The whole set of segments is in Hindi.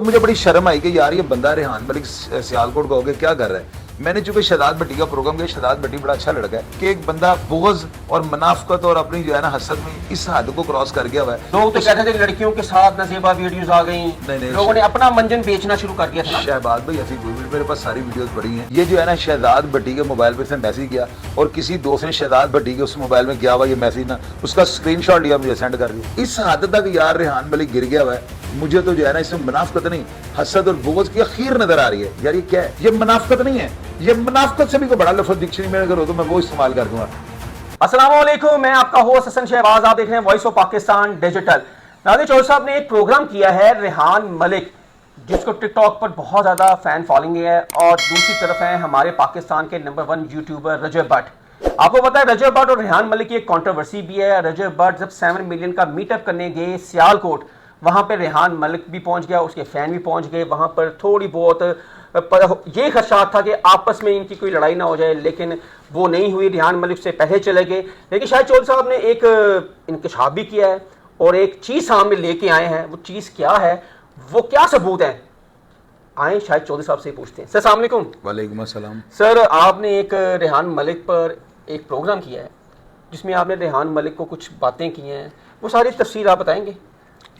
मुझे बड़ी शर्म आई कि यार ये बंदा रेहान मलिक सियालकोट का हो गया, क्या कर रहा है। मैंने चूंकि शहजाद भट्टी का प्रोग्राम किया, शहजाद भट्टी बड़ा अच्छा लड़का है कि एक बंदा बुग़्ज़ और मुनाफकत और अपनी जो है ना हसद में इस हद को क्रॉस कर गया हुआ है। लोग तो कहते थे लड़कियों के साथ नज़ीबा वीडियोस आ गई, लोगों ने अपना मंजन बेचना शुरू कर दिया था। शहबाज भाई ऐसी मेरे पास सारी वीडियोस पड़ी हैं। ये जो है ना शहजाद भट्टी के मोबाइल पे से मैसेज किया और किसी दोस्त ने शहजाद भट्टी के उस मोबाइल में किया हुआ ये मैसेज ना, उसका स्क्रीनशॉट लिया, मुझे सेंड कर दिया। इस हद तक यार रेहान मलिक गिर गया हुआ है। मुझे तो जो है ना इसमें मुनाफकत नहीं, हसद और बुग़्ज़ की अखीर नजर आ रही है। यार ये क्या है? ये मुनाफकत नहीं है, ये मुनाफकत से भी कोई बड़ा लफ्ज़ डिक्शनरी में अगर हो तो मैं वो इस्तेमाल कर दूंगा। अस्सलाम वालेकुम, मैं आपका होस्ट हसन शहबाज, आप देख रहे हैं voice of Pakistan digital. Nadir Chaudhary साहब ने एक प्रोग्राम किया है रेहान मलिक, जिसको टिकटॉक पर बहुत ज़्यादा फैन फॉलोइंग है, और दूसरी तरफ है हमारे पाकिस्तान के नंबर 1 यूट्यूबर रजब भट्ट। आपको पता है रजब भट्ट और रेहान मलिक की एक कंट्रोवर्सी भी है। रजब भट्ट जब 7 मिलियन का मीटअप करने गए सियालकोट, वहाँ पर रेहान मलिक भी पहुँच गया, उसके फ़ैन भी पहुँच गए। वहाँ पर थोड़ी बहुत ये खदशात था कि आपस में इनकी कोई लड़ाई ना हो जाए, लेकिन वो नहीं हुई। रेहान मलिक से पहले चले गए, लेकिन शाहिद चौधरी साहब ने एक इंकशाफ भी किया है और एक चीज़ सामने लेके आए हैं। वो चीज़ क्या है, वो क्या सबूत है, आए शाहिद चौधरी साहब से पूछते हैं। सर अस्सलाम वालेकुम। वालेकुम अस्सलाम। सर, आपने एक रेहान मलिक पर एक प्रोग्राम किया है जिसमें आपने रेहान मलिक को कुछ बातें की हैं, वो सारी तफसीर आप बताएंगे?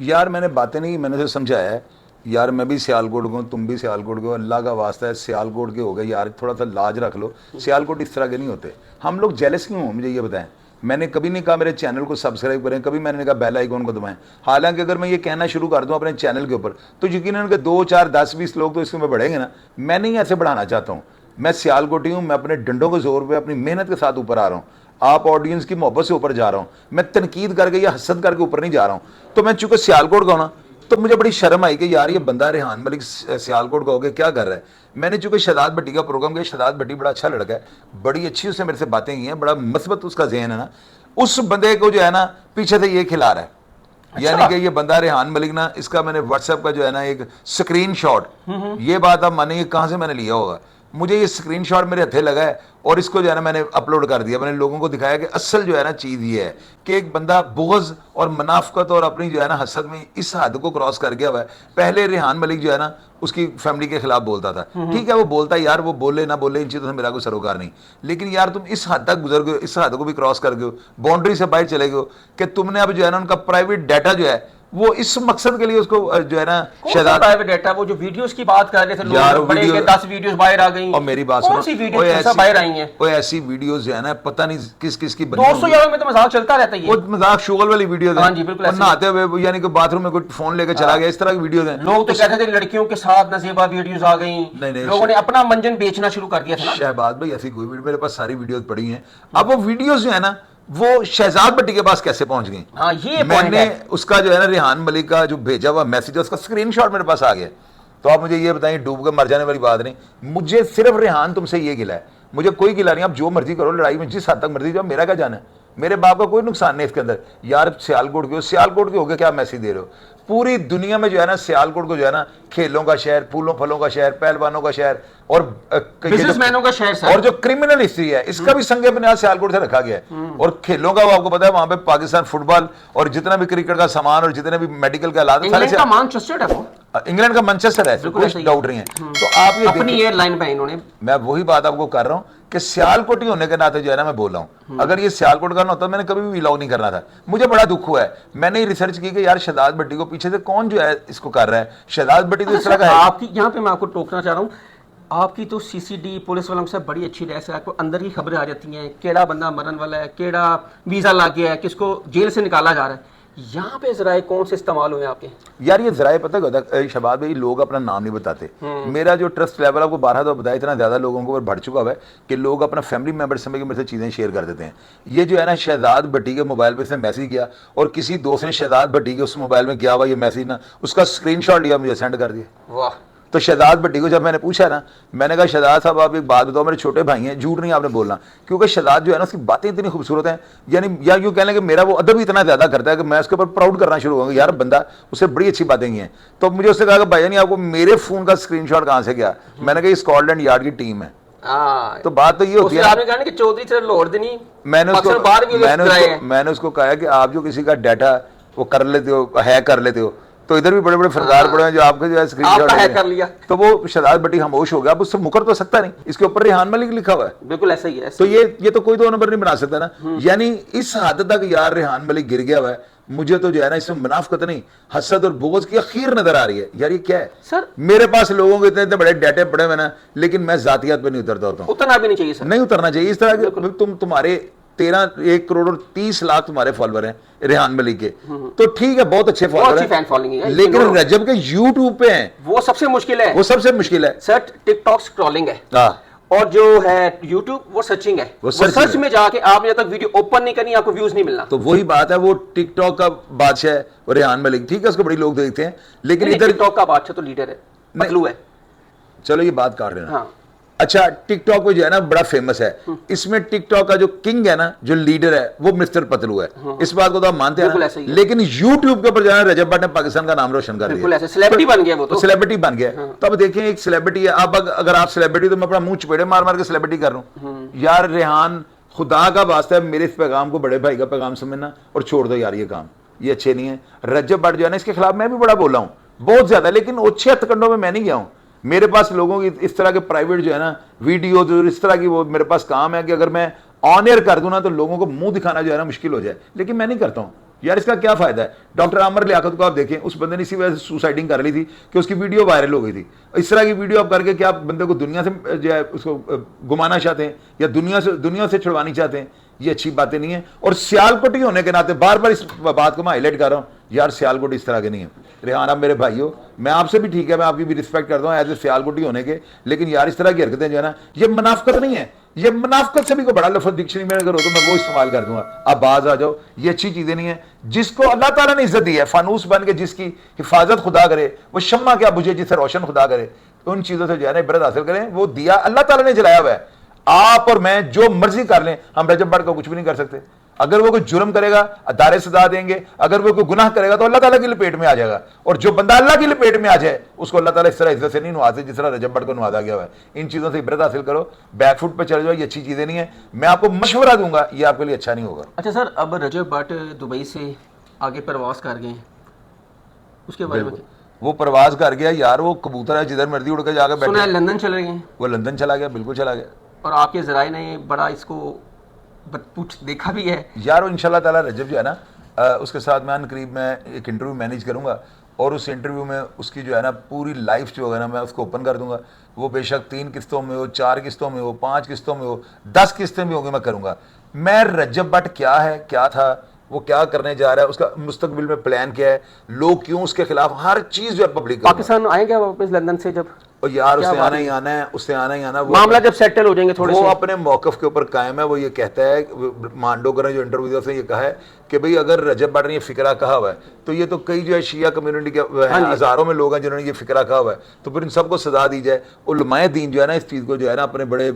यार मैंने बातें नहीं, मैंने तो समझाया है। यार मैं भी सियालकोट को, तुम भी सियालकोट को, अल्लाह का वास्ता है सियालकोट के हो गए यार, थोड़ा सा लाज रख लो। सियालकोट इस तरह के नहीं होते। हम लोग जेलस क्यों हो, मुझे ये बताएं। मैंने कभी नहीं कहा मेरे चैनल को सब्सक्राइब करें, कभी मैंने कहा बेल आइकॉन को दबाएं। हालांकि अगर मैं ये कहना शुरू कर दूं अपने चैनल के ऊपर तो यकीनन के 2, 4, 10, 20 लोग तो इसमें बढ़ेंगे ना। मैं नहीं ऐसे बढ़ाना चाहता हूँ। मैं सियालकोटी हूँ, मैं अपने डंडों के जोर पर अपनी मेहनत के साथ ऊपर आ रहा हूँ। आप ऑडियंस की मोहब्बत से ऊपर जा रहा हूँ, मैं तनकीद करके या हसद करके ऊपर नहीं जा रहा हूँ। तो मैं चूंकि सियालकोट का हूं ना, तो मुझे बड़ी शर्म आई कि यार ये बंदा रेहान मलिक सियालकोट का हो गया, क्या कर रहा है। मैंने चूंकि शहजाद भट्टी का प्रोग्राम किया, शहजाद भट्टी बड़ा अच्छा लड़का है, बड़ी अच्छी उसने मेरे से बातें की हैं, बड़ा मस्बत उसका ज़हन है ना। उस बंदे को जो है ना पीछे से ये खिला रहा है। अच्छा। यानी कि ये बंदा रेहान मलिक ना, इसका मैंने व्हाट्सएप का जो है ना एक स्क्रीनशॉट, ये बात आप मानेंगे कहाँ से मैंने लिया होगा। मुझे ये स्क्रीनशॉट मेरे हथे लगा है और इसको जो है ना मैंने अपलोड कर दिया। मैंने लोगों को दिखाया कि असल जो है ना चीज़ ये है कि एक बंदा बुग़्ज़ और मुनाफकत और अपनी जो है ना हसद में इस हद को क्रॉस कर गया हुआ है। पहले रेहान मलिक जो है ना उसकी फैमिली के खिलाफ बोलता था, ठीक है वो बोलता है यार, वो बोले ना बोले इन चीज़ों से मेरा कोई सरोकार नहीं, लेकिन यार तुम इस हद तक गुजर गए, इस हद को भी क्रॉस कर गए, बाउंड्री से बाहर चले गए कि तुमने अब जो है ना उनका प्राइवेट डाटा जो है वो इस मकसद के लिए उसको जो है ना शहजाद प्राइवेट डाटा, वो जो वीडियोस की बात कर रहे थे यार, लोग, बड़े के 10 वीडियोस बाहर आ गई। और मेरी बात सुनो, ऐसी बाहर आई हैं, वो ऐसी वीडियोस जो है ना पता नहीं किस किस की बनी। दोस्तों यारों में तो मजाक चलता रहता है, वो मजाक शुगल वाली वीडियोस है। हाँ जी बिल्कुल। नहाते हुए यानी कि बाथरूम में कोई फोन लेकर चला गया, इस तरह की वीडियोस हैं। लोग तो कहते थे लड़कियों के साथ नज़ीबा वीडियोस आ गई, लोगों ने अपना मंजन बेचना शुरू कर दिया था। शहबाज भाई ऐसी कोई वीडियो, मेरे पास सारी वीडियोस पड़ी हैं। अब वो वीडियोस जो है ना वो शहजाद भट्टी के पास कैसे पहुंच गई। हाँ, ये मैंने उसका जो है ना रेहान मलिक का जो भेजा हुआ मैसेज है उसका स्क्रीनशॉट मेरे पास आ गया। तो आप मुझे ये बताइए, डूब कर मर जाने वाली बात नहीं। मुझे सिर्फ रेहान तुमसे ये गिला है, मुझे कोई गिला नहीं। आप जो मर्जी करो, लड़ाई में जिस हद तक मर्जी जाओ, मेरा क्या जाना है। मेरे बाप का कोई नुकसान नहीं इसके अंदर। यार सियालकोट के हो गए, क्या मैसेज दे रहे हो। पूरी दुनिया में जो है ना सियालकोट को जो है ना खेलों का शहर, फूलों फलों का शहर, पहलवानों का शहर और बिजनेसमैनों का शहर, और जो क्रिमिनल हिस्ट्री है इसका भी संज्ञा बुनियाद सियालकोट से रखा गया है। और खेलों का वो आपको पता है, वहां पे पाकिस्तान फुटबॉल और जितना भी क्रिकेट का सामान और जितने भी मेडिकल का हालात, इंग्लैंड का मैनचेस्टर है, वो इंग्लैंड का मैनचेस्टर है, कोई डाउट नहीं है। तो आप ये अपनी एयरलाइन पे इन्होंने, मैं वही बात आपको कर रहा हूँ कि सियालकोटी होने के नाते जो है ना मैं बोल रहा हूँ, अगर ये सियालकोट का ना होता मैंने कभी भी व्लॉग नहीं करना था। मुझे बड़ा दुख हुआ है। मैंने रिसर्च की कि यार शहजाद भट्टी को पीछे से कौन जो है इसको कर रहा है। शहजाद भट्टी तो इस तरह का है। आपकी यहाँ पे मैं आपको टोकना चाह रहा हूँ, आपकी तो सीसीडी पुलिस वालों से बड़ी अच्छी रहस है, आपको अंदर ही खबरें आ जाती हैं, केड़ा बंदा मरन वाला है, केड़ा वीजा लग गया है, किसको जेल से निकाला जा रहा है। यहाँ पे जराए कौन से इस्तेमाल हुए आपके? यार ये जराए पता है शहबाज भाई, लोग अपना नाम नहीं बताते। मेरा जो ट्रस्ट लेवल आपको 12 तो बताया, इतना ज्यादा लोगों को बढ़ चुका हुआ है कि लोग अपना फैमिली मेंबर समझ के मेरे से चीजें शेयर कर देते हैं। ये जो है ना शहजाद भट्टी के मोबाइल पे से मैसेज किया और किसी दोस्त ने शहजाद भट्टी के उस मोबाइल में किया हुआ ये मैसेज ना, उसका स्क्रीनशॉट लिया, मुझे सेंड कर दिया। वाह। तो शहजाद भट्टी को जब मैंने पूछा ना, मैंने कहा शहजाद साहब आप एक बात बताओ, मेरे छोटे भाई हैं, झूठ नहीं आपने बोलना, क्योंकि शहजाद जो है ना उसकी बातें इतनी खूबसूरत हैं, यानी या यूँ कह लें कि मेरा वो अदब ही इतना ज़्यादा करता है कि मैं उसके ऊपर प्राउड करना शुरू होगा, यार बंदा उससे बड़ी अच्छी बातें की हैं। तो मुझे उससे कहा कि भाई नहीं आपको मेरे फ़ोन का स्क्रीनशॉट कहाँ से गया। मैंने कहा ये स्कॉटलैंड यार्ड की टीम है। तो बात तो ये होती है, मैंने उसको कहा कि आप जो किसी का डाटा वो कर लेते हो, हैक कर लेते हो, तो इधर भी बड़े बड़े फरदार पड़े हैं जो आपके जो है आपका हैक कर लिया। तो वो शहजाद भट्टी खामोश हो गया, अब उससे मुकर तो सकता नहीं, इसके ऊपर रेहान मलिक लिखा हुआ है। बिल्कुल ऐसा ही है। तो ये तो कोई दो नंबर नहीं बना सकता ना। यानी इस हद तक यार रेहान मलिक गिर गया हुआ है। मुझे तो जो है ना इसमें मुनाफकत नहीं, हसद और बुग़्ज़ की अखीर नजर आ रही है। यार ये क्या है सर? मेरे पास लोगों के इतने बड़े डाटे पड़े हुए ना, लेकिन मैं जातियात पे नहीं उतरता होता हूँ। उतरना भी नहीं चाहिए सर, नहीं उतरना चाहिए इस तरह के। तुम्हारे 1 करोड़ और 30 लाख तुम्हारे फॉलोअर हैं रेहान मलिक के, तो ठीक है, बहुत अच्छे फॉलोअर फैन फॉलोइंग है, हैं, लेकिन रजब के यूट्यूब पे हैं, वो सबसे मुश्किल है। वो सबसे मुश्किल है सर टिकटॉक स्क्रॉलिंग है, हाँ, और जो है यूट्यूब वो सर्चिंग है। वो सर्च में जाके आप जब तक वीडियो ओपन नहीं करनी, आपको व्यूज नहीं मिलना। तो वही बात है, वो टिकटॉक का बादशाह है और रेहान मलिक, ठीक है, उसको बड़ी लोग देखते हैं, लेकिन इधर टिकटॉक का बादशाह तो लीडर है, पतलू है। चलो ये बात काट लेना। हाँ। अच्छा, टिकटॉक में जो है ना बड़ा फेमस है, इसमें टिकटॉक का जो किंग है ना, जो लीडर है, वो मिस्टर पतलू है। इस बात को तो आप मानते हैं ना? लेकिन यूट्यूब के ऊपर जो है रजब भट्ट ने पाकिस्तान का नाम रोशन कर दिया, सेलिब्रिटी बन गया वो, तो सेलिब्रिटी बन गया। तो अब देखिए, एक सेलिब्रिटी है, अब अगर आप सेलिब्रिटी, तो मैं अपना मुंह चपेड़े मार मार के सेलिब्रिटी कर रहा हूँ। यार रेहान, खुदा का वास्ता है, मेरे इस पैगाम को बड़े भाई का पैगाम समझना और छोड़ दो यार, ये काम ये अच्छे नहीं है। रजब भट्ट जो है ना, इसके खिलाफ मैं भी बड़ा बोला हूँ, बहुत ज्यादा, लेकिन अच्छे हथकंडों में मैं नहीं गया हूँ। मेरे पास लोगों की इस तरह के प्राइवेट जो है ना वीडियो, जो इस तरह की, वो मेरे पास काम है कि अगर मैं ऑन एयर कर दूं ना, तो लोगों को मुंह दिखाना जो है ना मुश्किल हो जाए, लेकिन मैं नहीं करता हूं। यार इसका क्या फायदा है? डॉक्टर आमर लियाकत को आप देखें, उस बंदे ने इसी वजह से सुसाइडिंग कर ली थी कि उसकी वीडियो वायरल हो गई थी। इस तरह की वीडियो आप करके क्या आप बंदे को दुनिया से जो है उसको घुमाना चाहते हैं, या दुनिया से छुड़वानी चाहते हैं? ये अच्छी बातें नहीं है। और सियालकोटी होने के नाते बार बार इस बात को मैं हाईलाइट कर रहा हूँ, यार सियालकोटी इस तरह के नहीं है। रेहान, आप मेरे भाई हो, मैं आपसे भी ठीक है, मैं आपकी भी रिस्पेक्ट करता हूँ एज ए सियालकोटी होने के, लेकिन यार इस तरह की हरकतें जो है ना, ये मुनाफकत नहीं है। ये मुनाफकत से भी कोई बड़ा लफ्ज़ डिक्शनरी में अगर हो तो मैं वो इस्तेमाल कर दूंगा। आप बाज आ जाओ, ये अच्छी चीजें नहीं है। जिसको अल्लाह ताला ने इज्जत दी है, फानूस बन के जिसकी हिफाजत खुदा करे, वो शम्मा क्या बुझे जिसे रोशन खुदा करे, उन चीजों से जो है ना इबरत हासिल करें। वो दिया अल्लाह ताला ने जलाया हुआ है। आप और मैं जो मर्जी कर लें, हम रजब भट्ट को कुछ भी नहीं कर सकते। अगर वो कोई जुर्म करेगा, अदारे सजा देंगे, अगर वो कोई गुनाह करेगा तो अल्लाह ताला की लपेट में आ जाएगा, और जो बंदा अल्लाह की लपेट में आ जाए उसको अल्लाह ताला इस तरह इज्जत से नहीं नवाजे जिस तरह रजब भट्ट को नवाजा गया है। इन चीज़ों से इबरत हासिल करो, बैकफुट पे चले जाओ, ये अच्छी चीज़ें नहीं है। मैं आपको मशवरा दूंगा, ये आपके लिए अच्छा नहीं होगा। अच्छा सर, अब रजब भट्ट दुबई से आगे प्रवास कर गए, उसके बारे में? वो प्रवास कर गया यार, वो कबूतर है, जिधर मर्जी उड़ के जाकर बैठा। लंदन चले गए? वो लंदन चला गया, बिल्कुल चला गया। और आपके जराए ने बड़ा इसको पूछ देखा भी है यार। इंशाल्लाह ताला रजब जो है ना, उसके साथ मैं करीब मैं एक इंटरव्यू मैनेज करूंगा, और उस इंटरव्यू में उसकी जो है ना पूरी लाइफ जो है ना मैं उसको ओपन कर दूंगा। वो बेशक 3 किस्तों में हो, 4 किस्तों में हो, 5 किस्तों में हो, 10 किस्तें भी होंगी, मैं करूंगा। मैं रजब भट्ट क्या है, क्या था, वो क्या करने जा रहा है, उसका मुस्तकबिल में प्लान क्या है, लोग क्यों उसके खिलाफ, हर चीज जो है पब्लिक। पाकिस्तान आएंगे वापस लंदन से जब? और यार उससे आना ही आना है, उससे आना ही आना। मामला जब सेटल हो जाएंगे थोड़े, वो अपने मौकफ के ऊपर कायम है। वो ये कहता है, मांडोकर ने जो इंटरव्यू दिया उसने ये कहा है कि भाई अगर रजब भट्ट ने ये फिक्रा कहा हुआ है, तो ये तो कई जो है शिया कम्युनिटी के हजारों में लोग हैं जिन्होंने ये फिक्रा कहा हुआ है, तो फिर इन सबको सजा दी जाए। उलमाए दीन जो है ना इस चीज़ को जो है ना अपने बड़े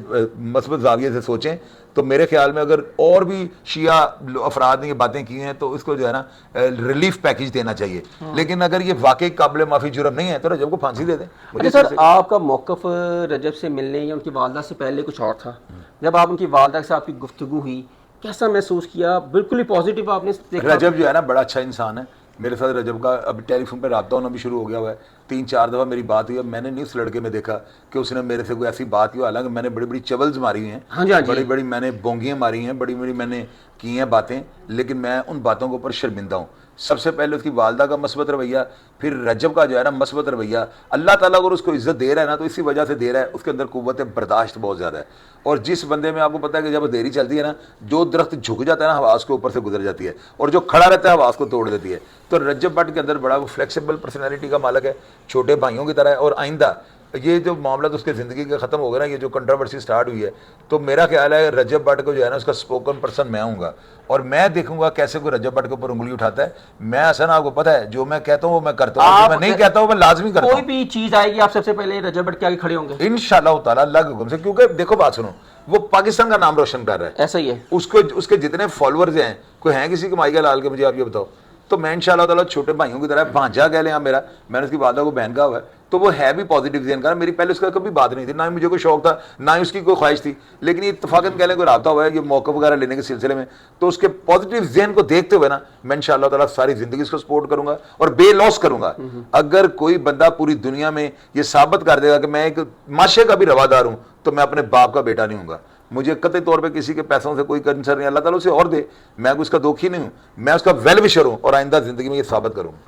मस्बत जाविये से सोचें। तो मेरे ख्याल में अगर और भी शिया अफराद ने ये बातें की हैं तो इसको जो है ना रिलीफ पैकेज देना चाहिए। लेकिन अगर ये वाकई काबिल माफ़ी जुर्म नहीं है तो रजब को फांसी दे दें। अच्छा सर, आपका मौक़िफ़ रजब से मिलने या उनकी वालदा से पहले कुछ और था। जब आप उनकी वालदा से आपकी गुफ्तगू हुई, कैसा महसूस किया? बिल्कुल ही पॉजिटिव आपने देखा? रजब जो है ना बड़ा अच्छा इंसान है। मेरे साथ रजब का अब टेलीफोन पे रब्ता होना भी शुरू हो गया हुआ है। 3-4 दफ़ा मेरी बात हुई है। मैंने नहीं उस लड़के में देखा कि उसने मेरे से कोई ऐसी बात की, हालांकि मैंने बड़ी बड़ी चवल्स मारी हुई हैं, हाँ जी, हाँ जी। बड़ी बड़ी मैंने बोंगियाँ मारी हैं, बड़ी बड़ी मैंने की हैं बातें, लेकिन मैं उन बातों के ऊपर शर्मिंदा हूँ। सबसे पहले उसकी वालदा का मस्बत रवैया, फिर रजब का जो है ना मस्बत रवैया। अल्लाह ताला अगर उसको इज्जत दे रहा है ना तो इसी वजह से दे रहा है, उसके अंदर कुव्वत बर्दाश्त बहुत ज़्यादा है। और जिस बंदे में आपको पता है कि जब देरी चलती है ना, जो दरख्त झुक जाता है ना हवा उसके ऊपर से गुजर जाती है, और जो खड़ा रहता है हवा उसको तोड़ देती है। तो रजब भट्ट के अंदर बड़ा वो फ्लेक्सिबल पर्सनैलिटी का मालिक है, छोटे भाइयों की तरह है। और आइंदा ये जो मामला तो उसके ज़िंदगी का ख़त्म हो गया ना, ये जो कंट्रोवर्सी स्टार्ट हुई है, तो मेरा ख्याल है रजब भट्ट को जो है ना उसका स्पोकन पर्सन मैं हूँगा, और मैं देखूंगा कैसे कोई रजब भट्ट के ऊपर उंगली उठाता है। मैं हसन आपको पता है जो मैं कहता हूँ वो मैं करता हूँ, जो मैं नहीं कहता हूँ मैं लाजमी करता हूँ। कोई भी चीज़ आएगी आप सबसे पहले रजब भट्ट के आगे खड़े होंगे इंशाअल्लाह ताला अल्लाह के हुक्म से, क्योंकि देखो बात सुनो, वो पाकिस्तान का नाम रोशन कर रहा है। ऐसा ही है। उसको उसके जितने फॉलोअर्स हैं, कोई हैं किसी कमाई का लाल के, मुझे आप ये बताओ। तो मैं इंशाल्लाह ताला छोटे भाइयों की तरह भांजा कह लें आप मेरा, मैंने उसकी वादा को बहन कहा हुआ है, तो वो है भी पॉजिटिव जहन का। मेरी पहले उसका कभी बात नहीं थी, ना ही मुझे कोई शौक था, ना ही उसकी कोई ख्वाहिश थी, लेकिन ये इत्तफाकन कह लें कोई राब्ता हुआ है ये मौका वगैरह लेने के सिलसिले में, तो उसके पॉजिटिव जहन को देखते हुए ना मैं इंशाल्लाह ताला सारी जिंदगी उसको सपोर्ट करूंगा और बेलॉस करूंगा। अगर कोई बंदा पूरी दुनिया में ये साबित कर देगा कि मैं एक माशे का भी रवादार हूं, तो मैं अपने बाप का बेटा नहीं हूंगा। मुझे कतई तौर पे किसी के पैसों से कोई कंसर्न नहीं, अल्लाह ताला उसे और दे, मैं उसका दोखी नहीं हूं, मैं उसका वेल विशर हूं और आइंदा जिंदगी में ये साबित करूंगा।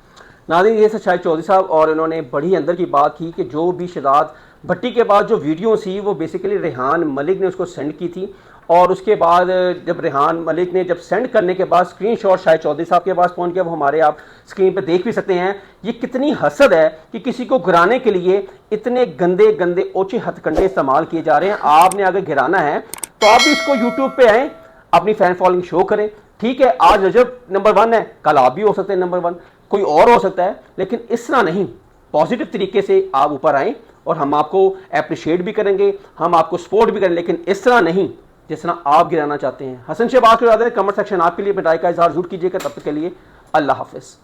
नाज़रीन, ये शाहिद चौधरी साहब, और इन्होंने बड़ी अंदर की बात की कि जो भी शहजाद भट्टी के बाद जो वीडियो थी वो बेसिकली रेहान मलिक ने उसको सेंड की थी, और उसके बाद जब रेहान मलिक ने जब सेंड करने के बाद स्क्रीनशॉट शाहिद चौधरी साहब के पास पहुंच गया, वो हमारे आप स्क्रीन पे देख भी सकते हैं। ये कितनी हसद है कि किसी को गिराने के लिए इतने गंदे गंदे ओछे हथकंडे इस्तेमाल किए जा रहे हैं। आपने अगर गिराना है तो आप भी इसको यूट्यूब पे आएँ, अपनी फैन फॉलोइंग शो करें। ठीक है, आज रजब नंबर 1 है, कल आप भी हो सकते हैं नंबर 1, कोई और हो सकता है, लेकिन इस तरह नहीं, पॉजिटिव तरीके से आप ऊपर आएँ और हम आपको अप्रिशिएट भी करेंगे, हम आपको सपोर्ट भी करेंगे, लेकिन इस तरह नहीं जिस तरह आप गिराना चाहते हैं। हसन शहबाज के कमेंट सेक्शन आपके लिए राय का इजहार जरूर कीजिएगा। तब तक के लिए अल्लाह हाफिज़।